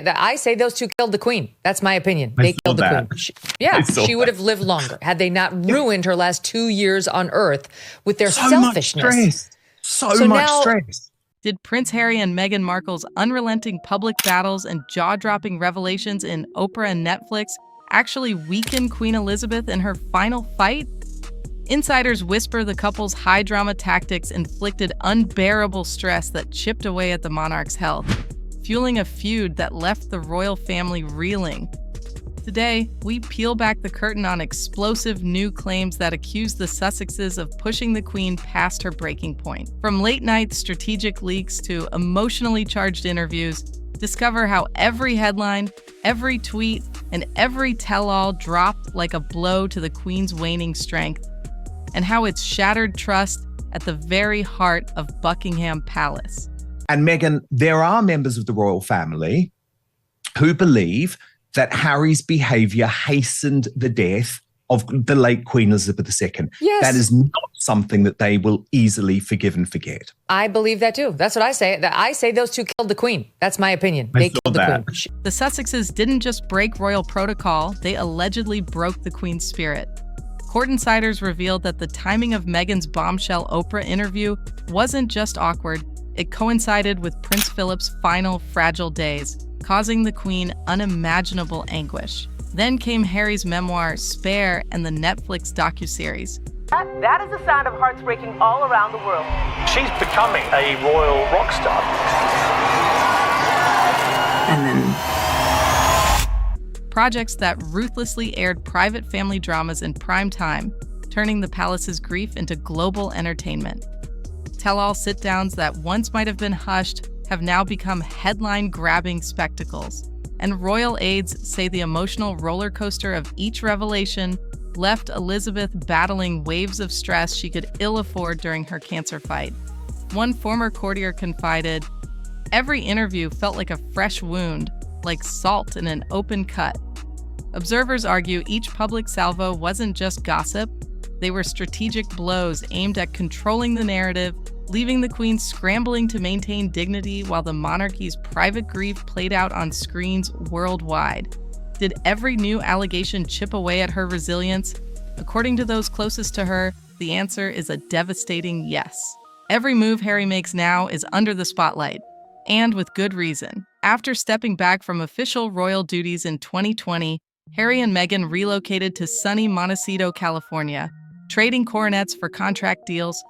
I say those two killed the queen. That's my opinion. I They saw killed the that. queen. She would have lived longer had they not ruined her last 2 years on Earth with their selfishness. So much now, stress. Did Prince Harry and Meghan Markle's unrelenting public battles and jaw-dropping revelations in Oprah and Netflix actually weaken Queen Elizabeth in her final fight? Insiders whisper the couple's high-drama tactics inflicted unbearable stress that chipped away at the monarch's health, fueling a feud that left the royal family reeling. Today, we peel back the curtain on explosive new claims that accuse the Sussexes of pushing the Queen past her breaking point. From late-night strategic leaks to emotionally charged interviews, discover how every headline, every tweet, and every tell-all dropped like a blow to the Queen's waning strength, and how it's shattered trust at the very heart of Buckingham Palace. And Meghan, there are members of the royal family who believe that Harry's behavior hastened the death of the late Queen Elizabeth II. Yes. That is not something that they will easily forgive and forget. I believe that too. That's what I say. I say those two killed the queen. That's my opinion. They killed the queen. The Sussexes didn't just break royal protocol, they allegedly broke the Queen's spirit. Court insiders revealed that the timing of Meghan's bombshell Oprah interview wasn't just awkward, it coincided with Prince Philip's final fragile days, causing the Queen unimaginable anguish. Then came Harry's memoir, Spare, and the Netflix docuseries. That is the sound of hearts breaking all around the world. She's becoming a royal rock star. And then Projects that ruthlessly aired private family dramas in prime time, turning the palace's grief into global entertainment. Tell-all sit-downs that once might have been hushed have now become headline-grabbing spectacles. And royal aides say the emotional roller coaster of each revelation left Elizabeth battling waves of stress she could ill afford during her cancer fight. One former courtier confided, "Every interview felt like a fresh wound, like salt in an open cut." Observers argue each public salvo wasn't just gossip, they were strategic blows aimed at controlling the narrative, leaving the Queen scrambling to maintain dignity while the monarchy's private grief played out on screens worldwide. Did every new allegation chip away at her resilience? According to those closest to her, the answer is a devastating yes. Every move Harry makes now is under the spotlight, and with good reason. After stepping back from official royal duties in 2020, Harry and Meghan relocated to sunny Montecito, California, trading coronets for contract deals.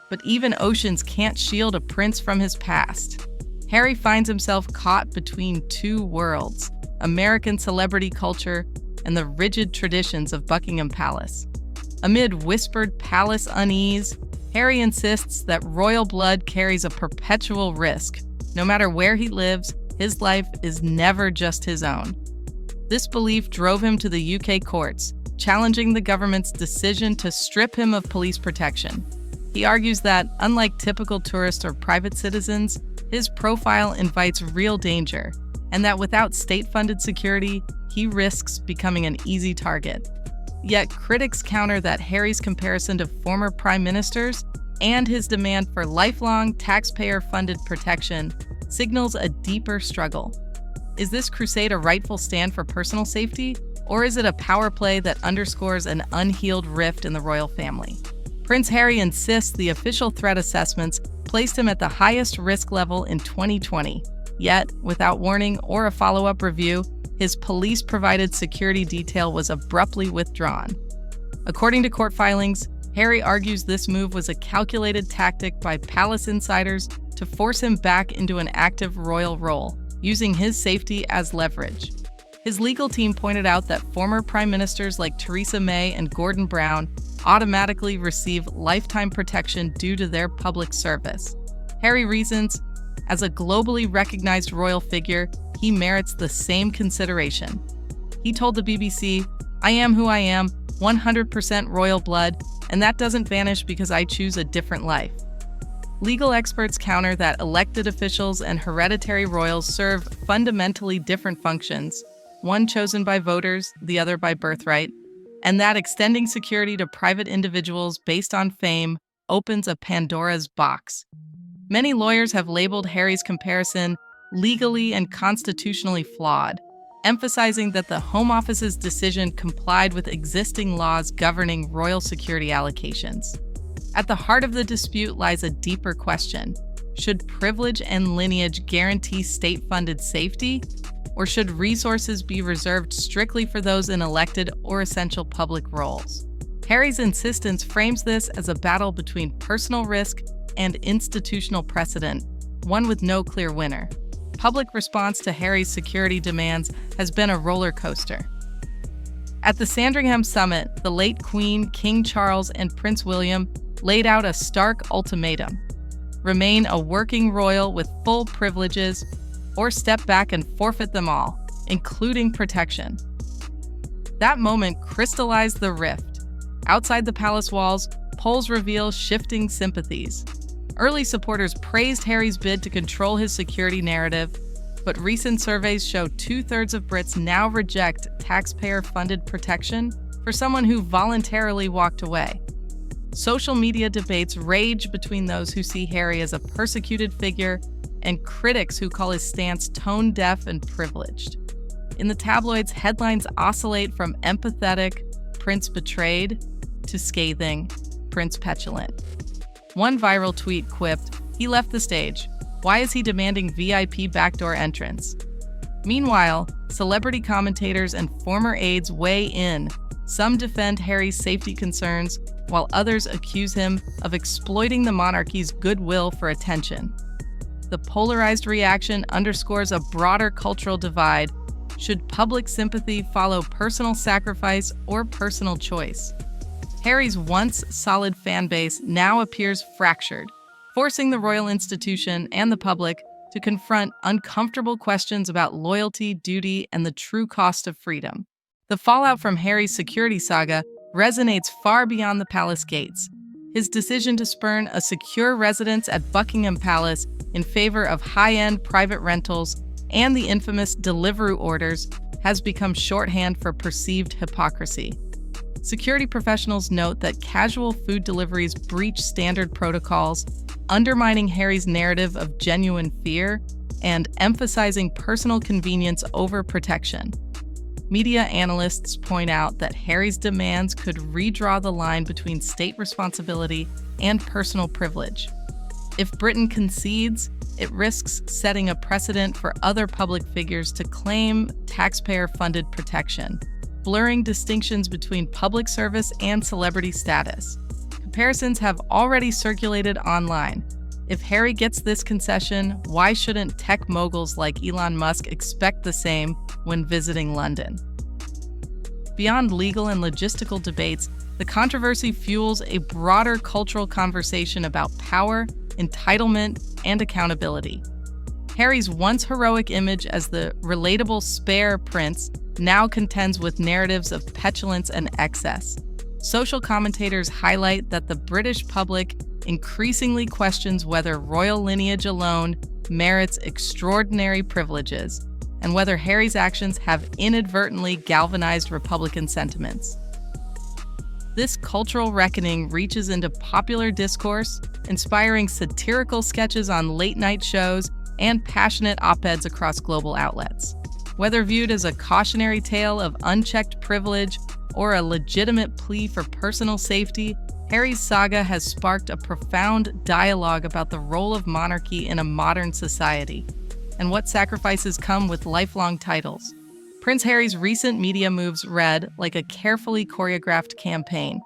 But even oceans can't shield a prince from his past. Harry finds himself caught between two worlds, American celebrity culture and the rigid traditions of Buckingham Palace. Amid whispered palace unease, Harry insists that royal blood carries a perpetual risk. No matter where he lives, his life is never just his own. This belief drove him to the UK courts, challenging the government's decision to strip him of police protection. He argues that, unlike typical tourists or private citizens, his profile invites real danger, and that without state-funded security, he risks becoming an easy target. Yet critics counter that Harry's comparison to former prime ministers and his demand for lifelong taxpayer-funded protection signals a deeper struggle. Is this crusade a rightful stand for personal safety, or is it a power play that underscores an unhealed rift in the royal family? Prince Harry insists the official threat assessments placed him at the highest risk level in 2020. Yet, without warning or a follow-up review, his police-provided security detail was abruptly withdrawn. According to court filings, Harry argues this move was a calculated tactic by palace insiders to force him back into an active royal role, using his safety as leverage. His legal team pointed out that former prime ministers like Theresa May and Gordon Brown automatically receive lifetime protection due to their public service. Harry reasons, as a globally recognized royal figure, he merits the same consideration. He told the BBC, "I am who I am, 100% royal blood, and that doesn't vanish because I choose a different life." Legal experts counter that elected officials and hereditary royals serve fundamentally different functions, one chosen by voters, the other by birthright, and that extending security to private individuals based on fame opens a Pandora's box. Many lawyers have labeled Harry's comparison legally and constitutionally flawed, emphasizing that the Home Office's decision complied with existing laws governing royal security allocations. At the heart of the dispute lies a deeper question. Should privilege and lineage guarantee state-funded safety, or should resources be reserved strictly for those in elected or essential public roles? Harry's insistence frames this as a battle between personal risk and institutional precedent, one with no clear winner. Public response to Harry's security demands has been a roller coaster. At the Sandringham Summit, the late Queen, King Charles, and Prince William laid out a stark ultimatum: remain a working royal with full privileges, or step back and forfeit them all, including protection. That moment crystallized the rift. Outside the palace walls, polls reveal shifting sympathies. Early supporters praised Harry's bid to control his security narrative, but recent surveys show 2/3 of Brits now reject taxpayer-funded protection for someone who voluntarily walked away. Social media debates rage between those who see Harry as a persecuted figure and critics who call his stance tone-deaf and privileged. In the tabloids, headlines oscillate from empathetic, Prince betrayed, to scathing, Prince petulant. One viral tweet quipped, "He left the stage. Why is he demanding VIP backdoor entrance?" Meanwhile, celebrity commentators and former aides weigh in. Some defend Harry's safety concerns, while others accuse him of exploiting the monarchy's goodwill for attention. The polarized reaction underscores a broader cultural divide. Should public sympathy follow personal sacrifice or personal choice? Harry's once solid fan base now appears fractured, forcing the royal institution and the public to confront uncomfortable questions about loyalty, duty, and the true cost of freedom. The fallout from Harry's security saga resonates far beyond the palace gates. His decision to spurn a secure residence at Buckingham Palace in favor of high-end private rentals and the infamous Deliveroo orders has become shorthand for perceived hypocrisy. Security professionals note that casual food deliveries breach standard protocols, undermining Harry's narrative of genuine fear and emphasizing personal convenience over protection. Media analysts point out that Harry's demands could redraw the line between state responsibility and personal privilege. If Britain concedes, it risks setting a precedent for other public figures to claim taxpayer-funded protection, blurring distinctions between public service and celebrity status. Comparisons have already circulated online. If Harry gets this concession, why shouldn't tech moguls like Elon Musk expect the same when visiting London? Beyond legal and logistical debates, the controversy fuels a broader cultural conversation about power, entitlement, and accountability. Harry's once heroic image as the relatable spare prince now contends with narratives of petulance and excess. Social commentators highlight that the British public increasingly questions whether royal lineage alone merits extraordinary privileges, and whether Harry's actions have inadvertently galvanized Republican sentiments. This cultural reckoning reaches into popular discourse, inspiring satirical sketches on late-night shows and passionate op-eds across global outlets. Whether viewed as a cautionary tale of unchecked privilege or a legitimate plea for personal safety, Harry's saga has sparked a profound dialogue about the role of monarchy in a modern society and what sacrifices come with lifelong titles. Prince Harry's recent media moves read like a carefully choreographed campaign.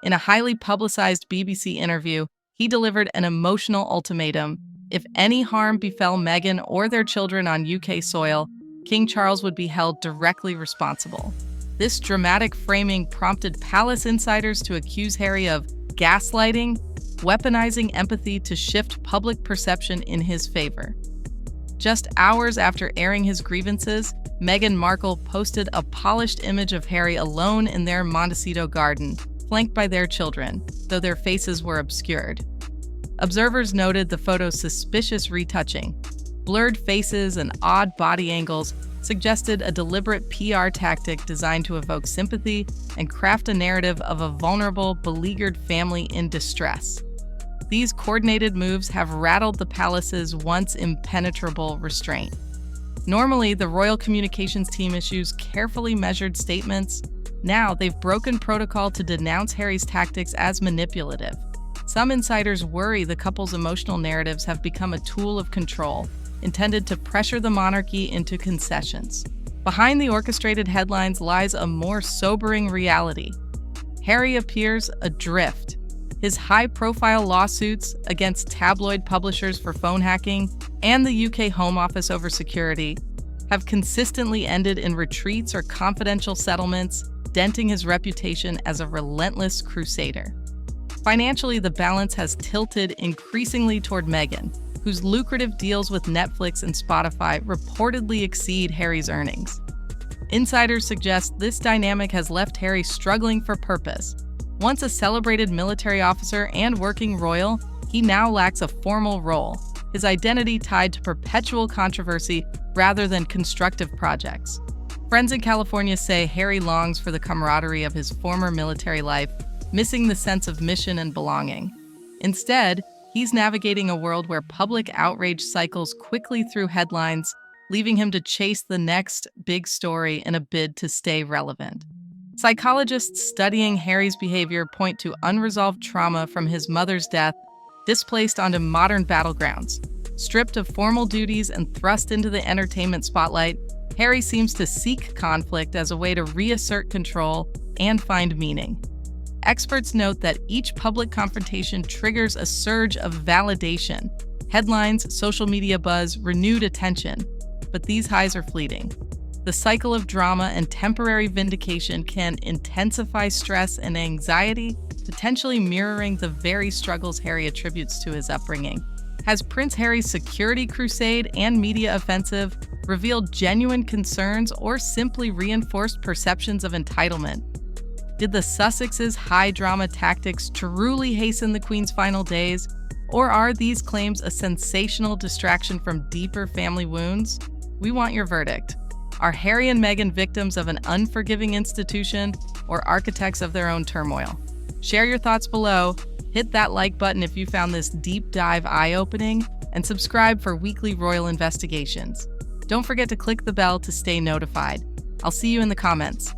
In a highly publicized BBC interview, he delivered an emotional ultimatum. If any harm befell Meghan or their children on UK soil, King Charles would be held directly responsible. This dramatic framing prompted palace insiders to accuse Harry of gaslighting, weaponizing empathy to shift public perception in his favor. Just hours after airing his grievances, Meghan Markle posted a polished image of Harry alone in their Montecito garden, flanked by their children, though their faces were obscured. Observers noted the photo's suspicious retouching. Blurred faces and odd body angles suggested a deliberate PR tactic designed to evoke sympathy and craft a narrative of a vulnerable, beleaguered family in distress. these coordinated moves have rattled the palace's once impenetrable restraint. Normally, the royal communications team issues carefully measured statements. Now, they've broken protocol to denounce Harry's tactics as manipulative. Some insiders worry the couple's emotional narratives have become a tool of control, intended to pressure the monarchy into concessions. Behind the orchestrated headlines lies a more sobering reality. Harry appears adrift. His high-profile lawsuits against tabloid publishers for phone hacking and the UK Home Office over security have consistently ended in retreats or confidential settlements, denting his reputation as a relentless crusader. Financially, the balance has tilted increasingly toward Meghan, whose lucrative deals with Netflix and Spotify reportedly exceed Harry's earnings. Insiders suggest this dynamic has left Harry struggling for purpose. Once a celebrated military officer and working royal, he now lacks a formal role, his identity tied to perpetual controversy rather than constructive projects. Friends in California say Harry longs for the camaraderie of his former military life, missing the sense of mission and belonging. Instead, he's navigating a world where public outrage cycles quickly through headlines, leaving him to chase the next big story in a bid to stay relevant. Psychologists studying Harry's behavior point to unresolved trauma from his mother's death, displaced onto modern battlegrounds. Stripped of formal duties and thrust into the entertainment spotlight, Harry seems to seek conflict as a way to reassert control and find meaning. Experts note that each public confrontation triggers a surge of validation, headlines, social media buzz, renewed attention, but these highs are fleeting. The cycle of drama and temporary vindication can intensify stress and anxiety, potentially mirroring the very struggles Harry attributes to his upbringing. Has Prince Harry's security crusade and media offensive revealed genuine concerns or simply reinforced perceptions of entitlement? Did the Sussexes' high-drama tactics truly hasten the Queen's final days, or are these claims a sensational distraction from deeper family wounds? We want your verdict. Are Harry and Meghan victims of an unforgiving institution or architects of their own turmoil? Share your thoughts below, hit that like button if you found this deep dive eye-opening, and subscribe for weekly royal investigations. Don't forget to click the bell to stay notified. I'll see you in the comments.